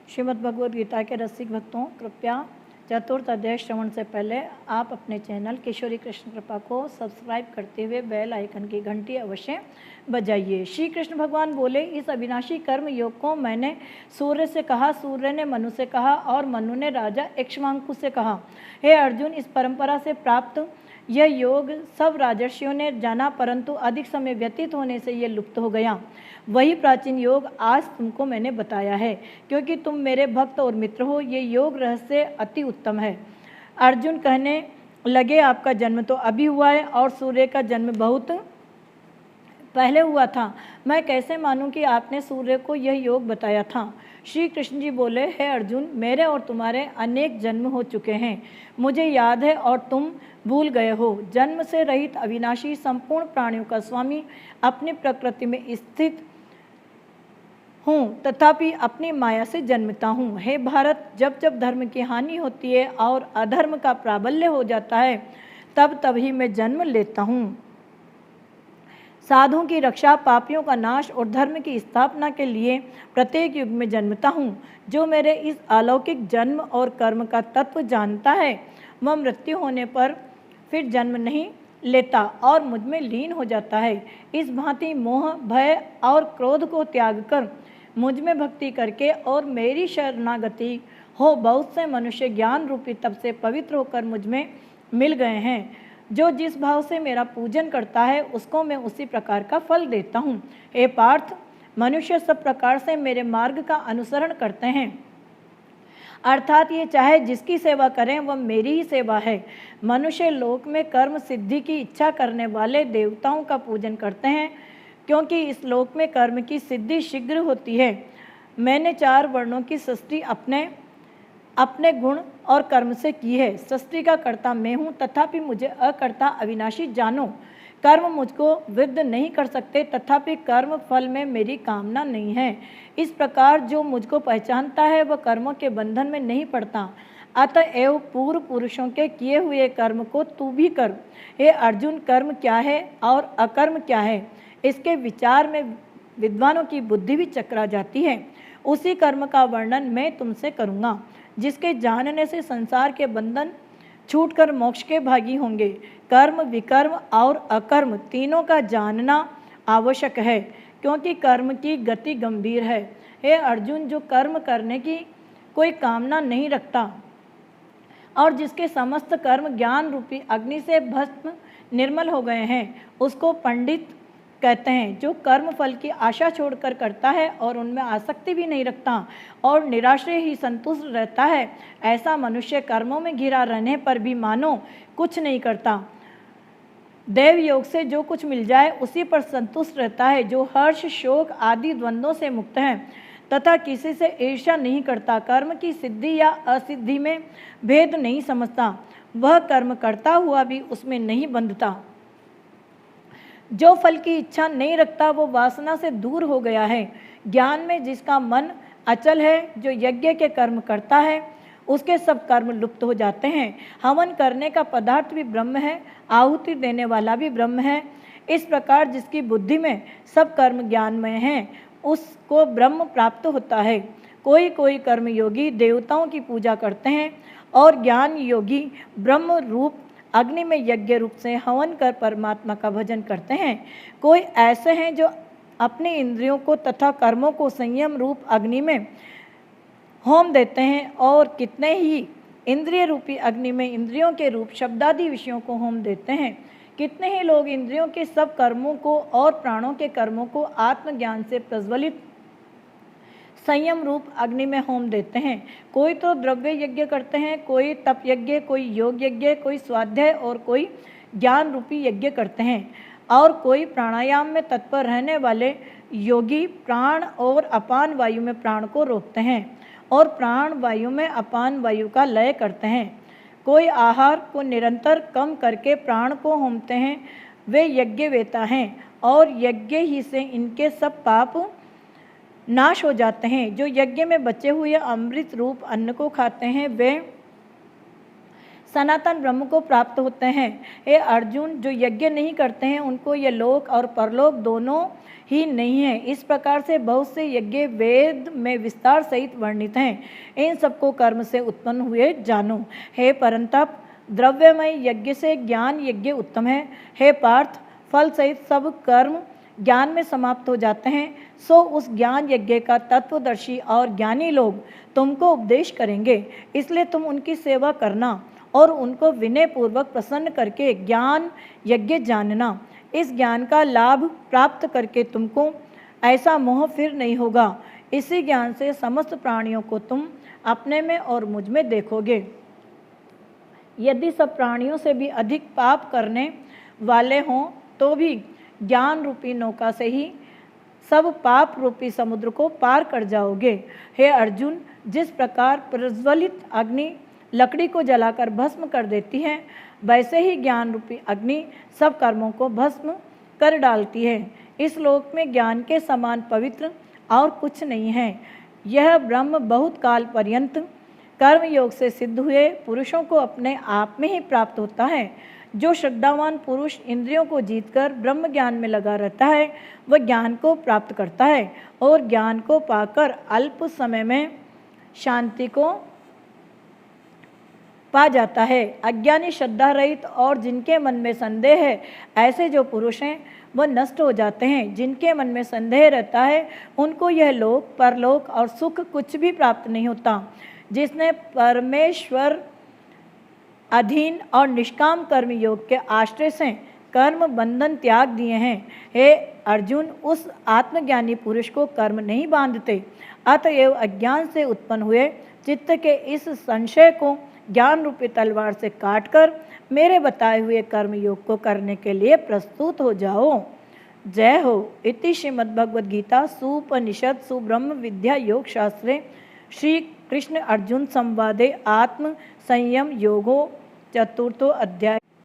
श्रीमद् भगवद गीता के रसिक भक्तों, कृपया चतुर्थ अध्याय श्रवण से पहले आप अपने चैनल किशोरी कृष्ण कृपा को सब्सक्राइब करते हुए बेल आइकन की घंटी अवश्य बजाइए। श्री कृष्ण भगवान बोले, इस अविनाशी कर्म योग को मैंने सूर्य से कहा, सूर्य ने मनु से कहा और मनु ने राजा इक्ष्वाकु से कहा। हे अर्जुन, इस परंपरा से प्राप्त यह योग सब राजर्षियों ने जाना, परंतु अधिक समय व्यतीत होने से यह लुप्त हो गया। वही प्राचीन योग आज तुमको मैंने बताया है, क्योंकि तुम मेरे भक्त और मित्र हो। ये योग रहस्य अति उत्तम है। अर्जुन कहने लगे, आपका जन्म तो अभी हुआ है और सूर्य का जन्म बहुत पहले हुआ था। मैं कैसे मानूं कि आपने सूर्य को यह योग बताया था। श्री कृष्ण जी बोले, हे अर्जुन, मेरे और तुम्हारे अनेक जन्म हो चुके हैं, मुझे याद है और तुम भूल गए हो। जन्म से रहित अविनाशी संपूर्ण प्राणियों का स्वामी अपनी प्रकृति में स्थित हूँ, तथापि अपनी माया से जन्मता हूँ। हे भारत, जब जब धर्म की हानि होती है और अधर्म का प्राबल्य हो जाता है, तब तभी मैं जन्म लेता हूँ। साधुओं की रक्षा, पापियों का नाश और धर्म की स्थापना के लिए प्रत्येक युग में जन्मता हूँ। जो मेरे इस अलौकिक जन्म और कर्म का तत्व जानता है, वह मृत्यु होने पर फिर जन्म नहीं लेता और मुझ में लीन हो जाता है। इस भांति मोह, भय और क्रोध को त्याग कर मुझ में भक्ति करके और मेरी शरणागति हो, बहुत से मनुष्य ज्ञान रूपी तप से पवित्र होकर मुझ में मिल गए हैं। जो जिस भाव से मेरा पूजन करता है, उसको मैं उसी प्रकार का फल देता हूँ। हे पार्थ, मनुष्य सब प्रकार से मेरे मार्ग का अनुसरण करते हैं, अर्थात ये चाहे जिसकी सेवा करें वह मेरी ही सेवा है। मनुष्य लोक में कर्म सिद्धि की इच्छा करने वाले देवताओं का पूजन करते हैं, क्योंकि इस लोक में कर्म की सिद्धि शीघ्र होती है। मैंने 4 वर्णों की सृष्टि अपने गुण और कर्म से की है। सृष्टि का कर्ता मैं हूँ, तथापि मुझे अकर्ता अविनाशी जानो। कर्म मुझको वृद्ध नहीं कर सकते, तथापि कर्म फल में मेरी कामना नहीं है। इस प्रकार जो मुझको पहचानता है, वह कर्मों के बंधन में नहीं पड़ता। अतएव पूर्व पुरुषों के किए हुए कर्म को तू भी कर। हे अर्जुन, कर्म क्या है और अकर्म क्या है, इसके विचार में विद्वानों की बुद्धि भी चकरा जाती है। उसी कर्म का वर्णन मैं तुमसे करूँगा, जिसके जानने से संसार के बंधन छूटकर मोक्ष के भागी होंगे। कर्म, विकर्म और अकर्म तीनों का जानना आवश्यक है, क्योंकि कर्म की गति गंभीर है। हे अर्जुन, जो कर्म करने की कोई कामना नहीं रखता और जिसके समस्त कर्म ज्ञान रूपी अग्नि से भस्म निर्मल हो गए हैं, उसको पंडित कहते हैं। जो कर्म फल की आशा छोड़कर करता है और उनमें आसक्ति भी नहीं रखता और निराश्रय ही संतुष्ट रहता है, ऐसा मनुष्य कर्मों में घिरा रहने पर भी मानो कुछ नहीं करता। देव योग से जो कुछ मिल जाए उसी पर संतुष्ट रहता है। जो हर्ष, शोक आदि द्वंद्वों से मुक्त है तथा किसी से ईर्ष्या नहीं करता, कर्म की सिद्धि या असिद्धि में भेद नहीं समझता, वह कर्म करता हुआ भी उसमें नहीं बंधता। जो फल की इच्छा नहीं रखता, वो वासना से दूर हो गया है। ज्ञान में जिसका मन अचल है, जो यज्ञ के कर्म करता है, उसके सब कर्म लुप्त हो जाते हैं। हवन करने का पदार्थ भी ब्रह्म है, आहुति देने वाला भी ब्रह्म है। इस प्रकार जिसकी बुद्धि में सब कर्म ज्ञानमय हैं, उसको ब्रह्म प्राप्त होता है। कोई कोई कर्म योगी देवताओं की पूजा करते हैं और ज्ञान योगी ब्रह्म रूप अग्नि में यज्ञ रूप से हवन कर परमात्मा का भजन करते हैं। कोई ऐसे हैं जो अपनी इंद्रियों को तथा कर्मों को संयम रूप अग्नि में होम देते हैं, और कितने ही इंद्रिय रूपी अग्नि में इंद्रियों के रूप शब्दादि विषयों को होम देते हैं। कितने ही लोग इंद्रियों के सब कर्मों को और प्राणों के कर्मों को आत्मज्ञान से प्रज्वलित संयम रूप अग्नि में होम देते हैं। कोई तो द्रव्य यज्ञ करते हैं, कोई तप यज्ञ, कोई योग यज्ञ, कोई स्वाध्याय और कोई ज्ञान रूपी यज्ञ करते हैं, और कोई प्राणायाम में तत्पर रहने वाले योगी प्राण और अपान वायु में प्राण को रोकते हैं और प्राण वायु में अपान वायु का लय करते हैं। कोई आहार को निरंतर कम करके प्राण को होमते हैं, वे यज्ञवेता हैं और यज्ञ ही से इनके सब पाप नाश हो जाते हैं। जो यज्ञ में बचे हुए अमृत रूप अन्न को खाते हैं, वे सनातन ब्रह्म को प्राप्त होते हैं। हे अर्जुन, जो यज्ञ नहीं करते हैं उनको ये लोक और परलोक दोनों ही नहीं है। इस प्रकार से बहुत से यज्ञ वेद में विस्तार सहित वर्णित हैं। इन सबको कर्म से उत्पन्न हुए जानो। हे परंतप, द्रव्यमय यज्ञ से ज्ञान यज्ञ उत्तम है। हे पार्थ, फल सहित सब कर्म ज्ञान में समाप्त हो जाते हैं। सो उस ज्ञान यज्ञ का तत्वदर्शी और ज्ञानी लोग तुमको उपदेश करेंगे, इसलिए तुम उनकी सेवा करना और उनको विनय पूर्वक प्रसन्न करके ज्ञान यज्ञ जानना। इस ज्ञान का लाभ प्राप्त करके तुमको ऐसा मोह फिर नहीं होगा। इसी ज्ञान से समस्त प्राणियों को तुम अपने में और मुझ में देखोगे। यदि सब प्राणियों से भी अधिक पाप करने वाले हों तो भी ज्ञान रूपी नौका से ही सब पाप रूपी समुद्र को पार कर जाओगे। हे अर्जुन, जिस प्रकार प्रज्वलित अग्नि लकड़ी को जलाकर भस्म कर देती है, वैसे ही ज्ञान रूपी अग्नि सब कर्मों को भस्म कर डालती है। इस लोक में ज्ञान के समान पवित्र और कुछ नहीं है। यह ब्रह्म बहुत काल पर्यंत कर्म योग से सिद्ध हुए पुरुषों को अपने आप में ही प्राप्त होता है। जो श्रद्धावान पुरुष इंद्रियों को जीतकर ब्रह्म ज्ञान में लगा रहता है, वह ज्ञान को प्राप्त करता है और ज्ञान को पाकर अल्प समय में शांति को पा जाता है। अज्ञानी, श्रद्धा रहित और जिनके मन में संदेह है, ऐसे जो पुरुष हैं वह नष्ट हो जाते हैं। जिनके मन में संदेह रहता है उनको यह लोक, परलोक और सुख कुछ भी प्राप्त नहीं होता। जिसने परमेश्वर अधीन और निष्काम कर्म योग के आश्रय से कर्म बंधन त्याग दिए हैं, हे अर्जुन, उस आत्मज्ञानी पुरुष को कर्म नहीं बांधते। अतएव अज्ञान से उत्पन्न हुए चित्त के इस संशय को ज्ञान रूपी तलवार से काटकर मेरे बताए हुए कर्म योग को करने के लिए प्रस्तुत हो जाओ। जय हो। इति श्रीमद्भगवद गीता सुपनिषद सुब्रह्म विद्या योग शास्त्रे श्री कृष्ण अर्जुन संवादे आत्म संयम योगो चतुर्थो अध्याय।